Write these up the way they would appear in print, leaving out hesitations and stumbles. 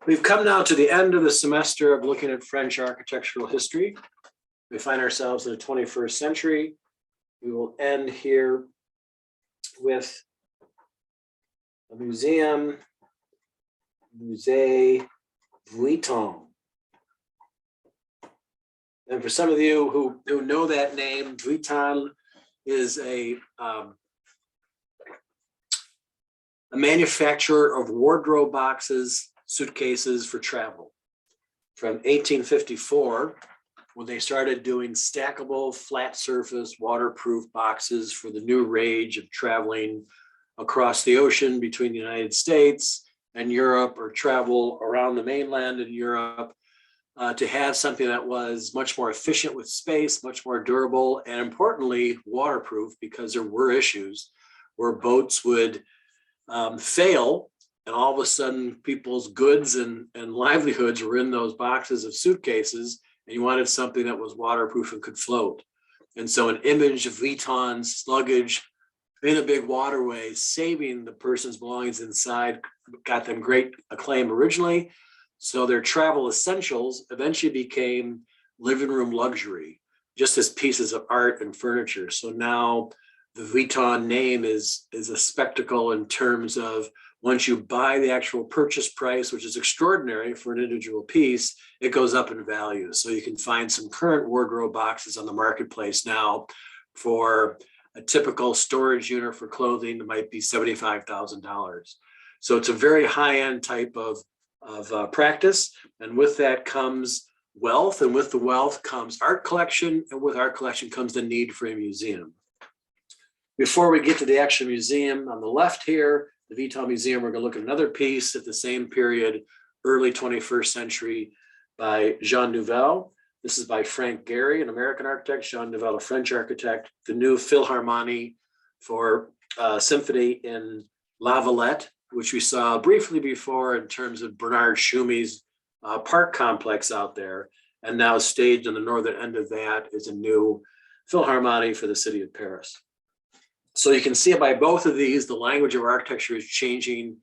We've come now to the end of the semester of looking at French architectural history. We find ourselves in the 21st century. We will end here with a museum, Musée Vuitton. And for some of you who know that name, Vuitton is a manufacturer of wardrobe boxes, suitcases for travel. From 1854, when they started doing stackable, flat surface, waterproof boxes for the new rage of traveling across the ocean between the United States and Europe, or travel around the mainland in Europe, to have something that was much more efficient with space, much more durable, and importantly, waterproof, because there were issues where boats would fail, and all of a sudden people's goods and livelihoods were in those boxes of suitcases, and you wanted something that was waterproof and could float. And so an image of Vuitton's luggage in a big waterway, saving the person's belongings inside, got them great acclaim originally. So their travel essentials eventually became living room luxury, just as pieces of art and furniture. So now the Vuitton name is a spectacle in terms of, once you buy the actual purchase price, which is extraordinary for an individual piece, it goes up in value. So you can find some current wardrobe boxes on the marketplace now for a typical storage unit for clothing that might be $75,000. So it's a very high-end type of practice. And with that comes wealth, and with the wealth comes art collection, and with art collection comes the need for a museum. Before we get to the actual museum, on the left here, the Vuitton Museum, we're going to look at another piece at the same period, early 21st century, by Jean Nouvel. This is by Frank Gehry, an American architect, Jean Nouvel, a French architect. The new Philharmonie for symphony in La Valette, which we saw briefly before in terms of Bernard Shumi's park complex out there. And now staged on the northern end of that is a new Philharmonie for the city of Paris. So you can see by both of these, the language of architecture is changing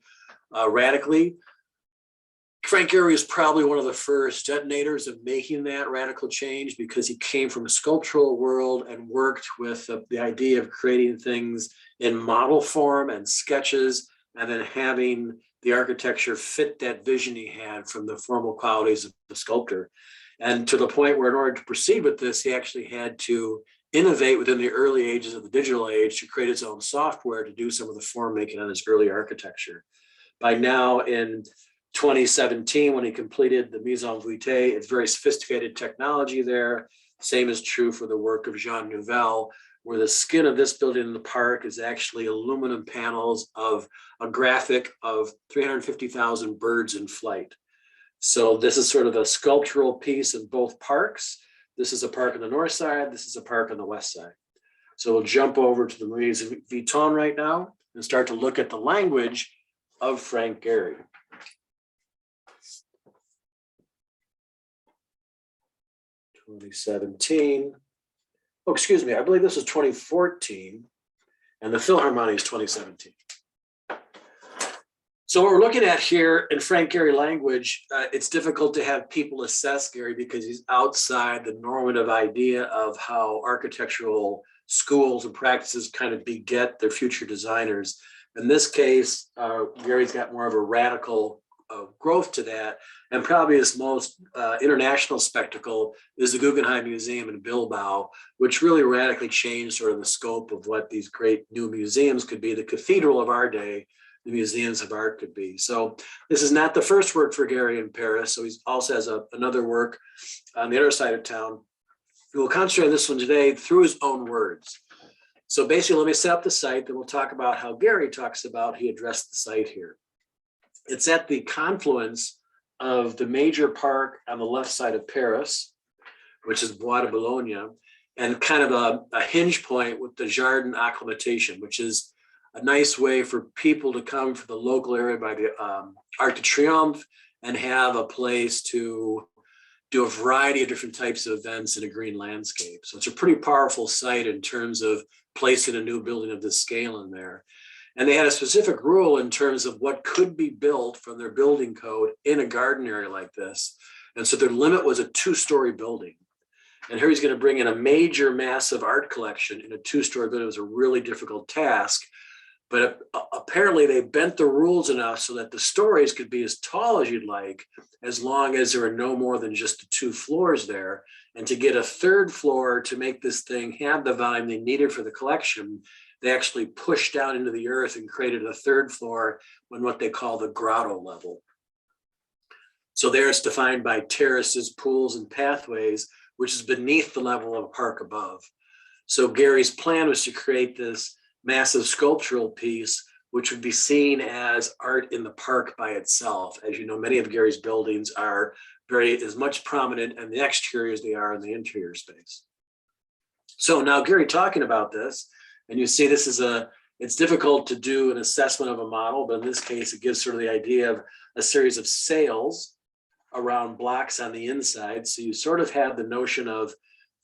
radically. Frank Gehry is probably one of the first detonators of making that radical change, because he came from a sculptural world and worked with the idea of creating things in model form and sketches, and then having the architecture fit that vision he had from the formal qualities of the sculptor. And to the point where, in order to proceed with this, he actually had to innovate within the early ages of the digital age to create his own software to do some of the form making on his early architecture. By now, in 2017, when he completed the Maison Vuitton, it's very sophisticated technology there. Same is true for the work of Jean Nouvel, where the skin of this building in the park is actually aluminum panels of a graphic of 350,000 birds in flight. So this is sort of a sculptural piece in both parks. This is a park on the north side. This is a park on the west side. So we'll jump over to the Musée Vuitton right now and start to look at the language of Frank Gehry. (2017). Oh, excuse me. I believe this is 2014, and the Philharmonie is 2017. So what we're looking at here in Frank Gehry language, it's difficult to have people assess Gehry because he's outside the normative idea of how architectural schools and practices kind of beget their future designers. In this case, Gehry's got more of a radical growth to that, and probably his most international spectacle is the Guggenheim Museum in Bilbao, which really radically changed sort of the scope of what these great new museums could be, the cathedral of our day, the museums of art could be. So this is not the first work for Gehry in Paris. So he also has another work on the other side of town. We will concentrate on this one today through his own words. So basically, let me set up the site, then we'll talk about how Gehry talks about he addressed the site here. It's at the confluence of the major park on the left side of Paris, which is Bois de Boulogne, and kind of a hinge point with the Jardin Acclimatation, which is a nice way for people to come from the local area by the Arc de Triomphe and have a place to do a variety of different types of events in a green landscape. So it's a pretty powerful site in terms of placing a new building of this scale in there. And they had a specific rule in terms of what could be built from their building code in a garden area like this. And so their limit was a 2-story building. And here he's going to bring in a major, massive art collection in a 2-story building. It was a really difficult task. But apparently they bent the rules enough so that the stories could be as tall as you'd like, as long as there were no more than just the 2 floors there. And to get a 3rd floor to make this thing have the volume they needed for the collection, they actually pushed down into the earth and created a 3rd floor on what they call the grotto level. So there it's defined by terraces, pools, and pathways, which is beneath the level of a park above. So Gary's plan was to create this massive sculptural piece, which would be seen as art in the park by itself. As you know, many of Gary's buildings are as much prominent in the exterior as they are in the interior space. So now Gary talking about this, and you see this is it's difficult to do an assessment of a model, but in this case, it gives sort of the idea of a series of sails around blocks on the inside. So you sort of have the notion of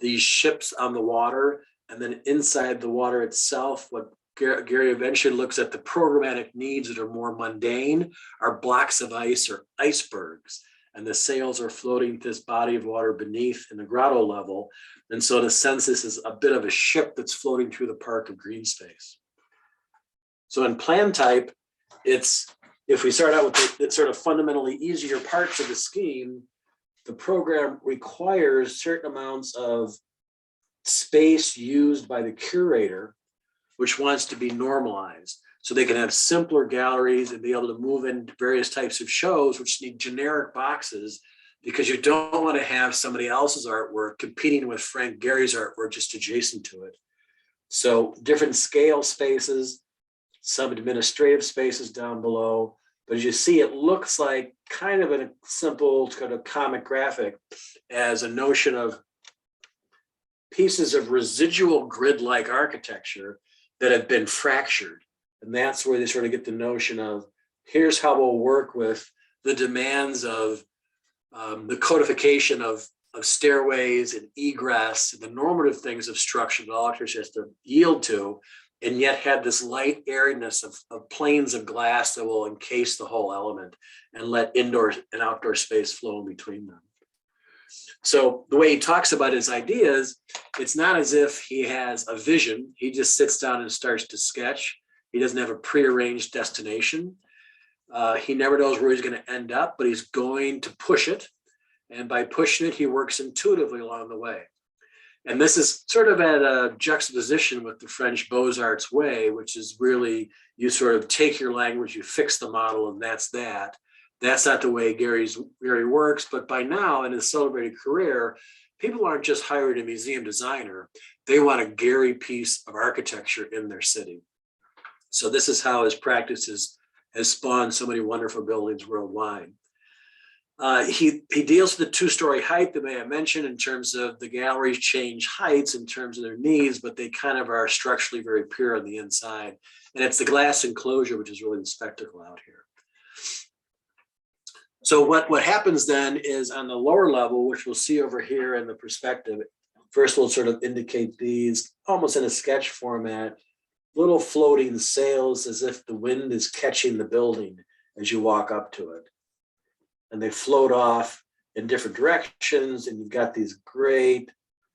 these ships on the water, and then inside the water itself, what Gary eventually looks at the programmatic needs that are more mundane are blocks of ice or icebergs. And the sails are floating this body of water beneath in the grotto level. And so in a sense, this is a bit of a ship that's floating through the park of green space. So in plan type, if we start out with the sort of fundamentally easier parts of the scheme, the program requires certain amounts of space used by the curator, which wants to be normalized. So they can have simpler galleries and be able to move in various types of shows, which need generic boxes, because you don't want to have somebody else's artwork competing with Frank Gehry's artwork just adjacent to it. So different scale spaces, some administrative spaces down below. But as you see, it looks like kind of a simple kind of comic graphic as a notion of pieces of residual grid-like architecture that have been fractured. And that's where they sort of get the notion of, here's how we'll work with the demands of the codification of stairways and egress, and the normative things of structure that all architecture has to yield to, and yet have this light airiness of planes of glass that will encase the whole element and let indoor and outdoor space flow in between them. So the way he talks about his ideas, it's not as if he has a vision. He just sits down and starts to sketch. He doesn't have a prearranged destination. He never knows where he's going to end up, but he's going to push it. And by pushing it, he works intuitively along the way. And this is sort of at a juxtaposition with the French Beaux-Arts way, which is really, you sort of take your language, you fix the model, and that's that. That's not the way Gary works, but by now in his celebrated career, people aren't just hiring a museum designer. They want a Gary piece of architecture in their city. So this is how his practice has spawned so many wonderful buildings worldwide. He deals with the 2-story height that may have mentioned in terms of the galleries change heights in terms of their needs, but they kind of are structurally very pure on the inside. And it's the glass enclosure, which is really the spectacle out here. So what happens then is on the lower level, which we'll see over here in the perspective, first we'll sort of indicate these almost in a sketch format, little floating sails as if the wind is catching the building as you walk up to it. And they float off in different directions, and you've got these great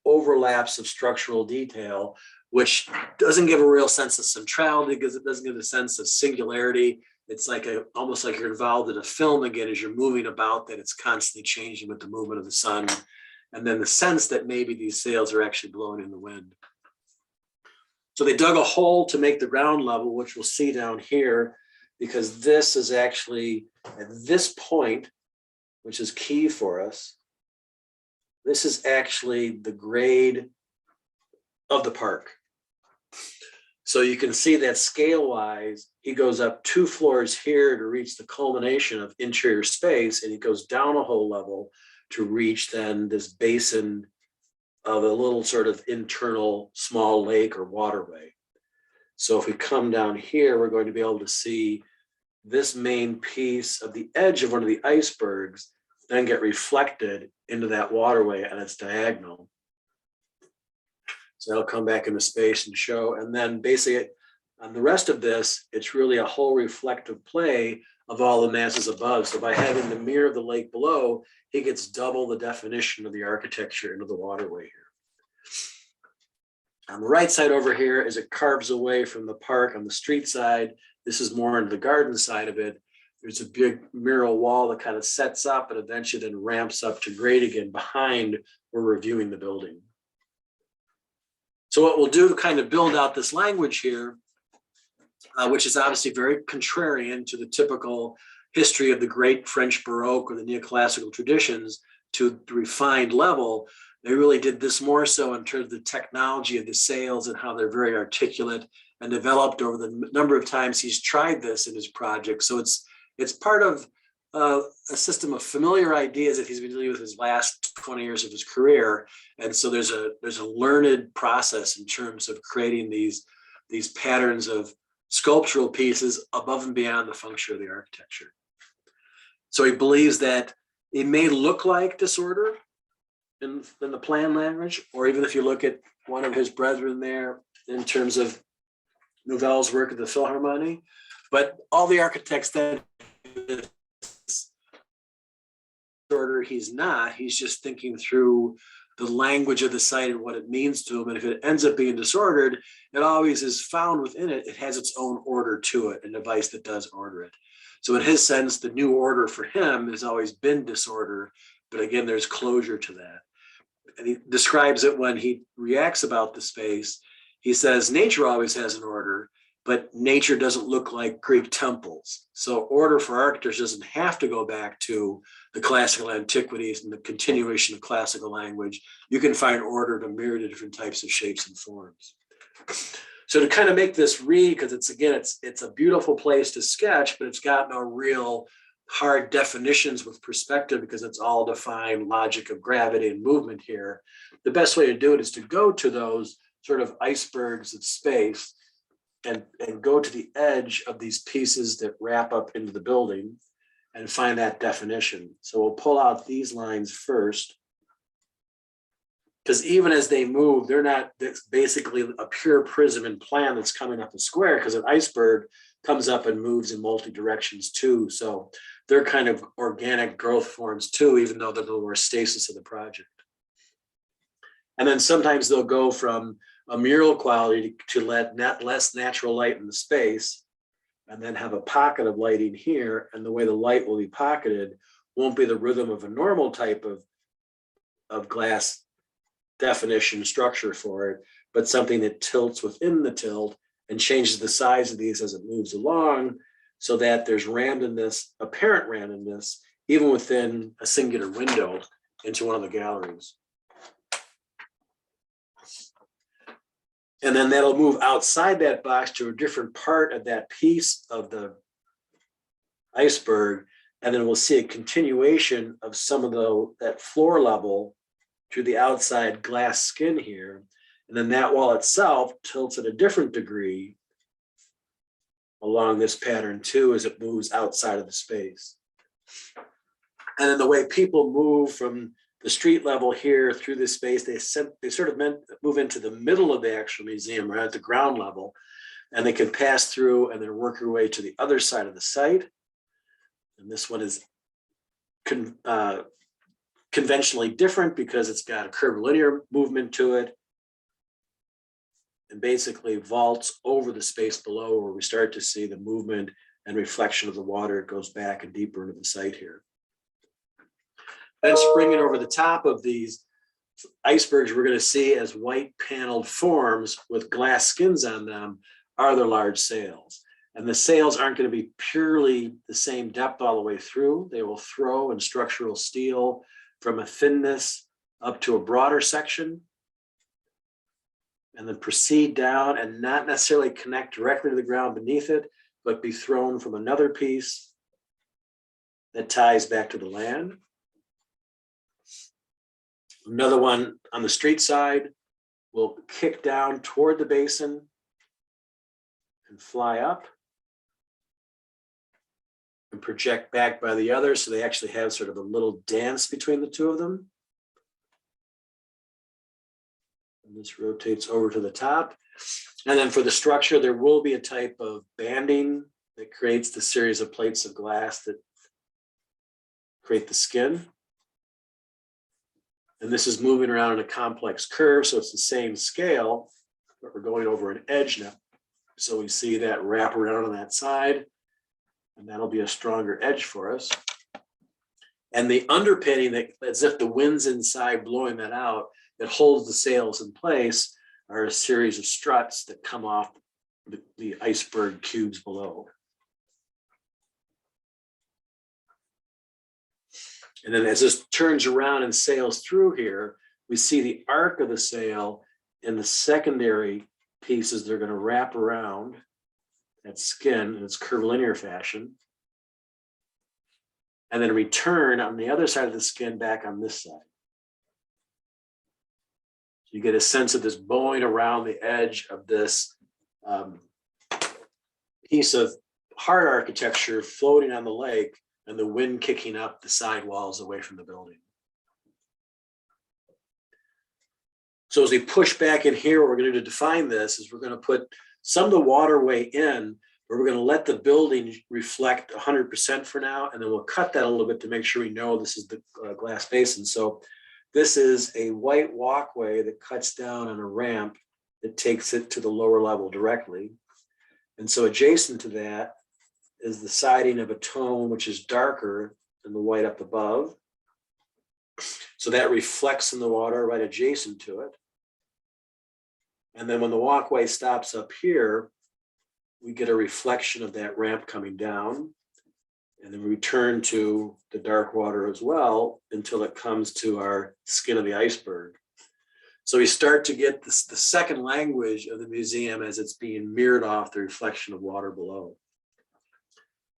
overlaps of structural detail, which doesn't give a real sense of centrality because it doesn't give a sense of singularity. It's like almost like you're involved in a film again as you're moving about, that it's constantly changing with the movement of the sun. And then the sense that maybe these sails are actually blowing in the wind. So they dug a hole to make the ground level, which we'll see down here, because this is actually at this point, which is key for us. This is actually the grade of the park. So you can see that scale-wise, he goes up 2 floors here to reach the culmination of interior space, and he goes down a whole level to reach then this basin of a little sort of internal small lake or waterway. So if we come down here, we're going to be able to see this main piece of the edge of one of the icebergs then get reflected into that waterway on its diagonal. So that'll come back into space and show. And then basically On the rest of this, it's really a whole reflective play of all the masses above. So by having the mirror of the lake below, he gets double the definition of the architecture into the waterway here. On the right side over here, as it carves away from the park on the street side, this is more into the garden side of it. There's a big mural wall that kind of sets up and eventually then ramps up to grade again behind where we're viewing the building. So what we'll do to kind of build out this language here, which is obviously very contrarian to the typical history of the great French Baroque or the neoclassical traditions to the refined level. They really did this more so in terms of the technology of the sails and how they're very articulate and developed over the number of times he's tried this in his project. So it's part of a system of familiar ideas that he's been dealing with his last 20 years of his career. And so there's a learned process in terms of creating these patterns of sculptural pieces above and beyond the function of the architecture. So he believes that it may look like disorder in the plan language, or even if you look at one of his brethren there in terms of Nouvel's work at the Philharmonie, but all the architects that disorder, he's not. He's just thinking through the language of the site and what it means to him. And if it ends up being disordered, it always is found within it. It has its own order to it, a device that does order it. So in his sense, the new order for him has always been disorder. But again, there's closure to that. And he describes it when he reacts about the space. He says, nature always has an order, but nature doesn't look like Greek temples. So order for architecture doesn't have to go back to the classical antiquities and the continuation of classical language. You can find order in a myriad of different types of shapes and forms. So to kind of make this read, because it's a beautiful place to sketch, but it's got no real hard definitions with perspective because it's all defined logic of gravity and movement here. The best way to do it is to go to those sort of icebergs of space and go to the edge of these pieces that wrap up into the building and find that definition. So we'll pull out these lines first, because even as they move, they're not basically a pure prism and plan that's coming up a square, because an iceberg comes up and moves in multi directions too. So they're kind of organic growth forms too, even though they're the more stasis of the project. And then sometimes they'll go from a mural quality to let less natural light in the space, and then have a pocket of lighting here. And the way the light will be pocketed won't be the rhythm of a normal type of glass definition structure for it, but something that tilts within the tilt and changes the size of these as it moves along, so that there's randomness, apparent randomness, even within a singular window into one of the galleries. And then that'll move outside that box to a different part of that piece of the iceberg. And then we'll see a continuation of some of that floor level to the outside glass skin here. And then that wall itself tilts at a different degree along this pattern too, as it moves outside of the space. And then the way people move from the street level here through this space, they sort of move into the middle of the actual museum, right at the ground level, and they can pass through and then work their way to the other side of the site. And this one is conventionally different because it's got a curvilinear movement to it, and basically vaults over the space below, where we start to see the movement and reflection of the water. It goes back and deeper into the site here. Then springing over the top of these icebergs, we're going to see as white paneled forms with glass skins on them are the large sails. And the sails aren't going to be purely the same depth all the way through. They will throw in structural steel from a thinness up to a broader section, and then proceed down and not necessarily connect directly to the ground beneath it, but be thrown from another piece that ties back to the land. Another one on the street side will kick down toward the basin and fly up and project back by the other. So they actually have sort of a little dance between the two of them. And this rotates over to the top. And then for the structure, there will be a type of banding that creates the series of plates of glass that create the skin. And this is moving around in a complex curve, so it's the same scale, but we're going over an edge now. So we see that wrap around on that side, and that'll be a stronger edge for us. And the underpinning, that, as if the wind's inside blowing that out, that holds the sails in place, are a series of struts that come off the iceberg cubes below. And then as this turns around and sails through here, we see the arc of the sail and the secondary pieces that are going to wrap around that skin in its curvilinear fashion, and then return on the other side of the skin back on this side. You get a sense of this bowing around the edge of this piece of hard architecture floating on the lake, and the wind kicking up the side walls away from the building. So as we push back in here, what we're going to define this is we're going to put some of the waterway in, but we're going to let the building reflect 100% for now, and then we'll cut that a little bit to make sure we know this is the glass basin. So this is a white walkway that cuts down on a ramp that takes it to the lower level directly. And so adjacent to that is the siding of a tone which is darker than the white up above. So that reflects in the water right adjacent to it. And then when the walkway stops up here, we get a reflection of that ramp coming down. And then we return to the dark water as well until it comes to our skin of the iceberg. So we start to get this, the second language of the museum as it's being mirrored off the reflection of water below.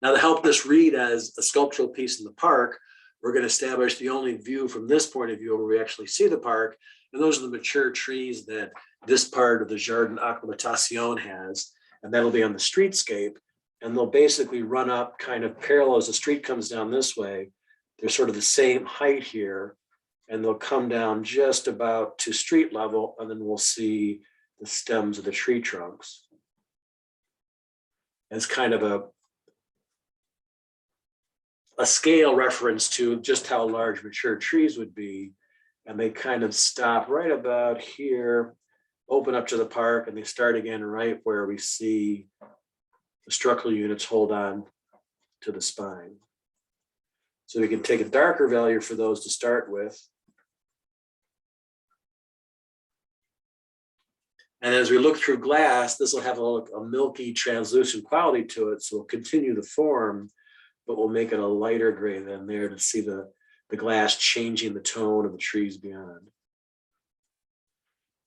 Now, to help this read as a sculptural piece in the park, we're going to establish the only view from this point of view where we actually see the park. And those are the mature trees that this part of the Jardin Acclimatation has. And that'll be on the streetscape. And they'll basically run up kind of parallel as the street comes down this way. They're sort of the same height here. And they'll come down just about to street level. And then we'll see the stems of the tree trunks as kind of a scale reference to just how large mature trees would be. And they kind of stop right about here, open up to the park, and they start again right where we see the structural units hold on to the spine. So we can take a darker value for those to start with. And as we look through glass, this will have a milky translucent quality to it. So we'll continue the form, but we'll make it a lighter gray than there to see the glass changing the tone of the trees beyond.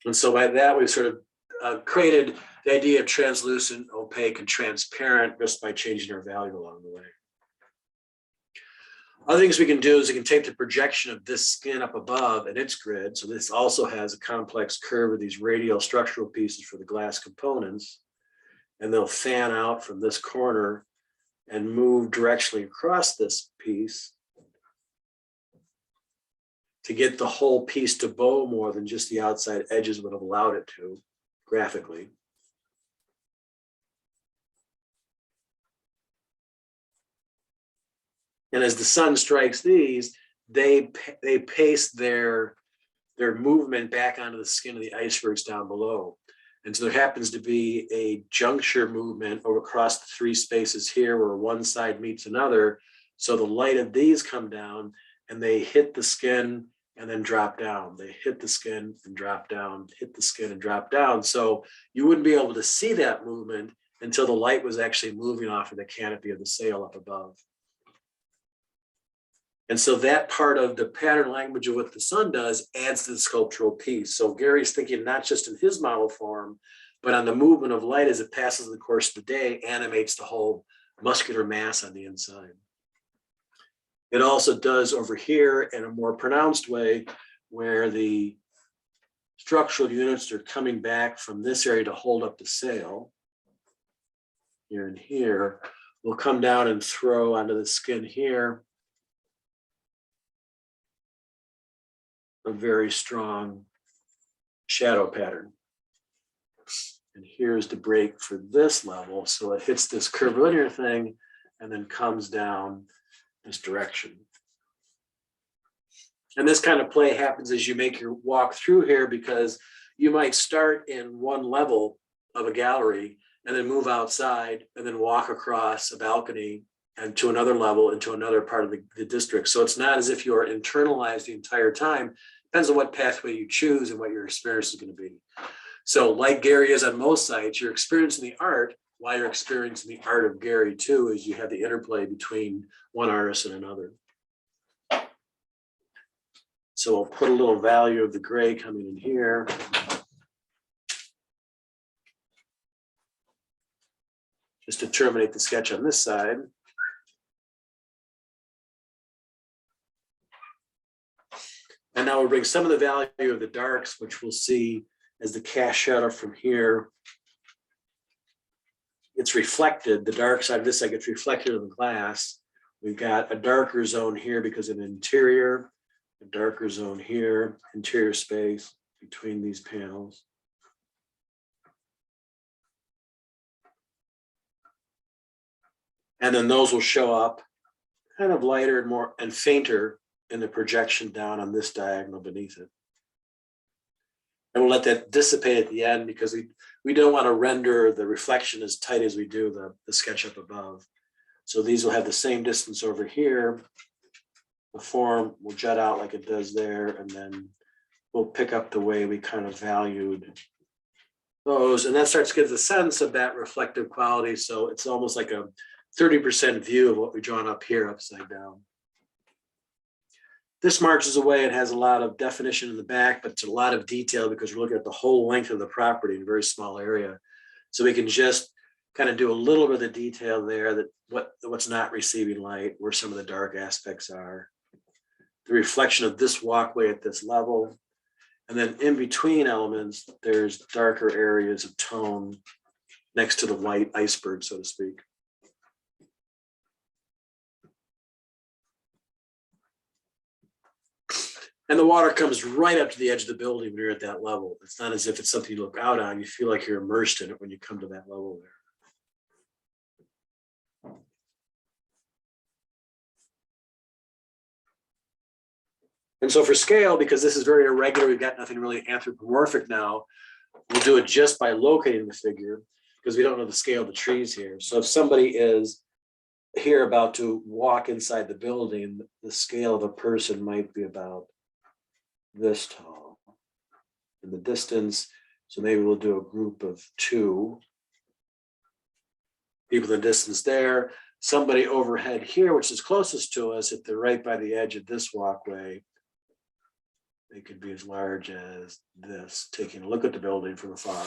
And so by that, we've sort of created the idea of translucent, opaque, and transparent just by changing our value along the way. Other things we can do is we can take the projection of this skin up above and its grid. So this also has a complex curve of these radial structural pieces for the glass components. And they'll fan out from this corner and move directionally across this piece to get the whole piece to bow more than just the outside edges would have allowed it to graphically. And as the sun strikes these, they pace their movement back onto the skin of the icebergs down below. And so there happens to be a juncture movement over across the three spaces here where one side meets another. So the light of these come down and they hit the skin and then drop down. They hit the skin and drop down, hit the skin and drop down. So you wouldn't be able to see that movement until the light was actually moving off of the canopy of the sail up above. And so that part of the pattern language of what the sun does adds to the sculptural piece. So Gary's thinking not just in his model form, but on the movement of light as it passes in the course of the day, animates the whole muscular mass on the inside. It also does over here in a more pronounced way where the structural units are coming back from this area to hold up the sail. Here and here, will come down and throw onto the skin here a very strong shadow pattern. And here's the break for this level. So it hits this curvilinear thing and then comes down this direction. And this kind of play happens as you make your walk through here, because you might start in one level of a gallery and then move outside and then walk across a balcony and to another level into another part of the district. So it's not as if you are internalized the entire time. Depends on what pathway you choose and what your experience is going to be. So like Gary is on most sites, you're experiencing the art while you're experiencing the art of Gary too, as you have the interplay between one artist and another. So we'll put a little value of the gray coming in here. Just to terminate the sketch on this side. And now we'll bring some of the value of the darks, which we'll see as the cast shadow from here. It's reflected, the dark side of this side gets reflected in the glass. We've got a darker zone here because of the interior, a darker zone here, interior space between these panels. And then those will show up kind of lighter and more and fainter in the projection down on this diagonal beneath it. And we'll let that dissipate at the end because we don't want to render the reflection as tight as we do the sketch up above. So these will have the same distance over here. The form will jut out like it does there, and then we'll pick up the way we kind of valued those. And that starts to give the sense of that reflective quality. So it's almost like a 30% view of what we've drawn up here upside down. This marches away. It has a lot of definition in the back, but it's a lot of detail because we're looking at the whole length of the property in a very small area. So we can just kind of do a little bit of the detail there, that what's not receiving light, where some of the dark aspects are, the reflection of this walkway at this level. And then in between elements, there's darker areas of tone next to the white iceberg, so to speak. And the water comes right up to the edge of the building when you're at that level. It's not as if it's something you look out on. You feel like you're immersed in it when you come to that level there. And so for scale, because this is very irregular, we've got nothing really anthropomorphic now, we'll do it just by locating the figure because we don't know the scale of the trees here. So if somebody is here about to walk inside the building, the scale of a person might be about this tall in the distance. So maybe we'll do a group of 2 people in the distance there. Somebody overhead here, which is closest to us, if they're right by the edge of this walkway, they could be as large as this, taking a look at the building from afar.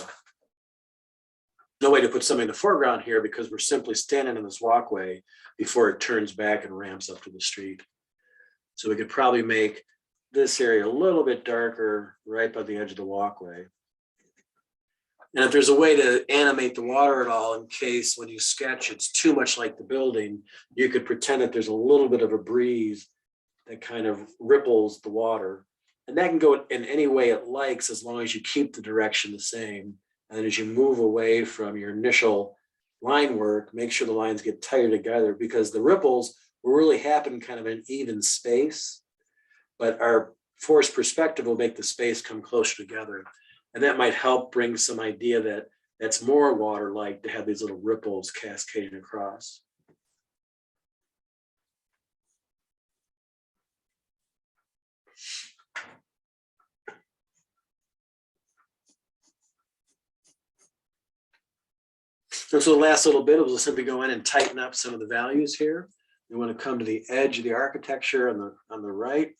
No way to put something in the foreground here because we're simply standing in this walkway before it turns back and ramps up to the street. So we could probably make this area a little bit darker right by the edge of the walkway. And if there's a way to animate the water at all, in case when you sketch it's too much like the building, you could pretend that there's a little bit of a breeze that kind of ripples the water. And that can go in any way it likes as long as you keep the direction the same. And as you move away from your initial line work, make sure the lines get tighter together, because the ripples will really happen kind of in even space, but our forced perspective will make the space come closer together. And that might help bring some idea that that's more water-like to have these little ripples cascading across. And so the last little bit, we'll simply go in and tighten up some of the values here. We want to come to the edge of the architecture on the right,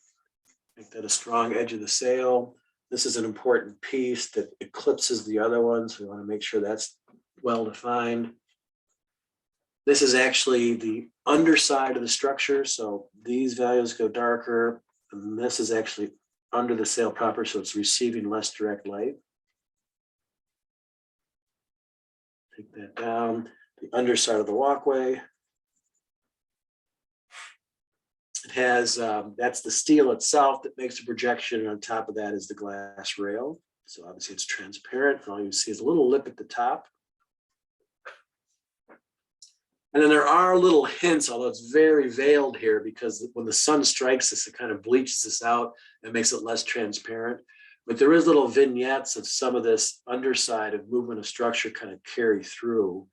make that a strong edge of the sail. This is an important piece that eclipses the other one, so we want to make sure that's well defined. This is actually the underside of the structure, so these values go darker, and this is actually under the sail proper, so it's receiving less direct light. Take that down, the underside of the walkway. It has, that's the steel itself that makes the projection, and on top of that is the glass rail. So obviously it's transparent, and all you see is a little lip at the top. And then there are little hints, although it's very veiled here, because when the sun strikes this, it kind of bleaches this out and makes it less transparent. But there is little vignettes of some of this underside of movement of structure kind of carry through,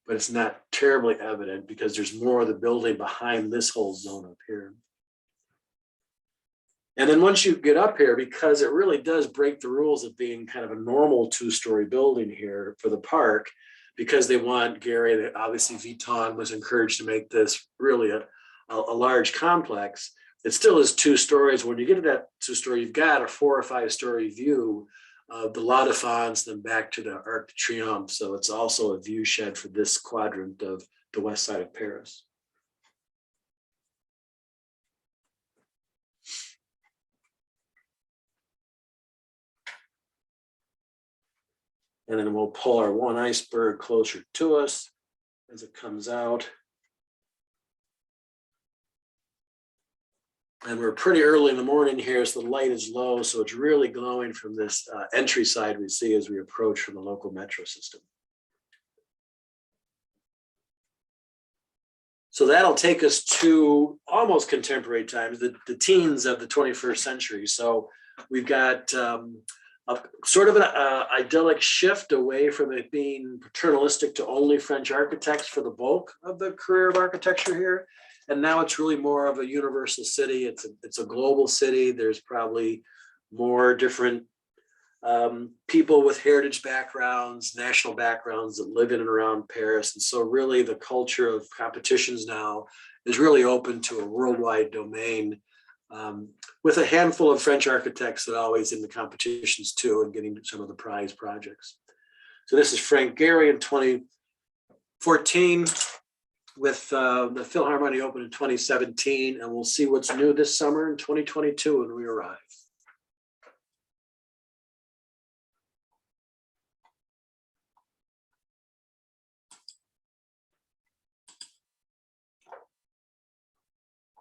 but it's not terribly evident because there's more of the building behind this whole zone up here. And then once you get up here, because it really does break the rules of being kind of a normal two-story building here for the park, because they want Gary, that obviously Vuitton was encouraged to make this really a large complex. It still is 2 stories. When you get to that 2-story, you've got a 4 or 5 story view of the La Défense, then back to the Arc de Triomphe. So it's also a view shed for this quadrant of the west side of Paris. And then we'll pull our one iceberg closer to us as it comes out. And we're pretty early in the morning here, so the light is low, so it's really glowing from this entry side we see as we approach from the local metro system. So that'll take us to almost contemporary times, the teens of the 21st century. So we've got sort of an idyllic shift away from it being paternalistic to only French architects for the bulk of the career of architecture here. And now it's really more of a universal city. It's a global city. There's probably more different people with heritage backgrounds, national backgrounds that live in and around Paris. And so really the culture of competitions now is really open to a worldwide domain, with a handful of French architects that are always in the competitions too and getting some of the prize projects. So this is Frank Gehry in 2014 with the Philharmonie opened in 2017, and we'll see what's new this summer in 2022 when we arrive.